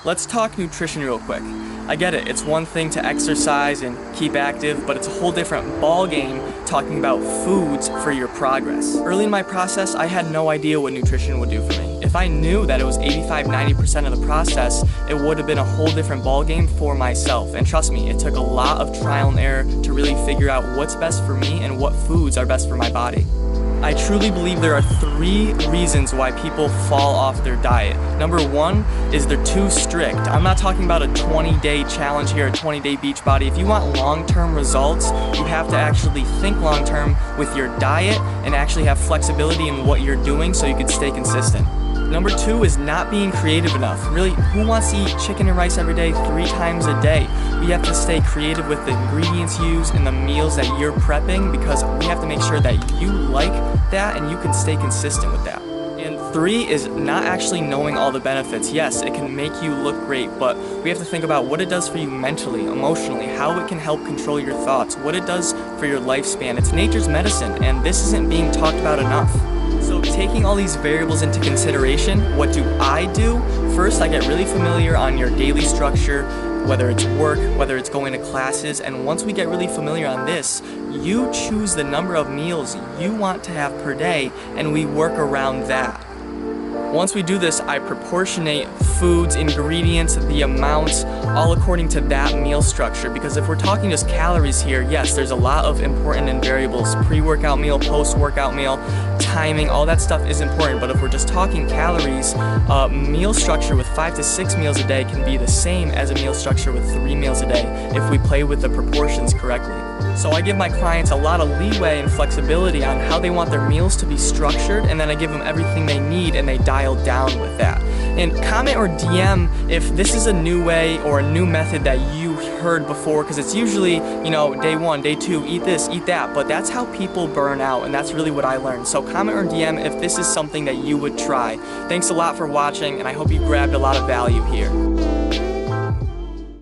Let's talk nutrition real quick. I get it, it's one thing to exercise and keep active, but it's a whole different ball game talking about foods for your progress. Early in my process, I had no idea what nutrition would do for me. If I knew that it was 85–90% of the process, it would have been a whole different ball game for myself. And trust me, it took a lot of trial and error to really figure out what's best for me and what foods are best for my body. I truly believe there are 3 reasons why people fall off their diet. Number 1 is they're too strict. I'm not talking about a 20-day challenge here, a 20-day beach body. If you want long-term results, you have to actually think long-term with your diet and actually have flexibility in what you're doing so you can stay consistent. Number 2 is not being creative enough. Really, who wants to eat chicken and rice every day 3 times a day? We have to stay creative with the ingredients used and the meals that you're prepping because we have to make sure that you like that and you can stay consistent with that. And 3 is not actually knowing all the benefits. Yes, it can make you look great, but we have to think about what it does for you mentally, emotionally, how it can help control your thoughts, what it does for your lifespan. It's nature's medicine, and this isn't being talked about enough. So taking all these variables into consideration, what do I do? First, I get really familiar on your daily structure, whether it's work, whether it's going to classes, and once we get really familiar on this, you choose the number of meals you want to have per day, and we work around that. Once we do this, I proportionate foods, ingredients, the amounts, all according to that meal structure. Because if we're talking just calories here, yes, there's a lot of important variables. Pre-workout meal, post-workout meal, timing, all that stuff is important. But if we're just talking calories, meal structure with 5 to 6 meals a day can be the same as a meal structure with 3 meals a day if we play with the proportions correctly. So I give my clients a lot of leeway and flexibility on how they want their meals to be structured, and then I give them everything they need and they dial down with that. And comment or DM if this is a new way or a new method that you heard before, because it's usually, day 1, day 2, eat this, eat that, but that's how people burn out, and that's really what I learned. So comment or DM if this is something that you would try. Thanks a lot for watching, and I hope you grabbed a lot of value here.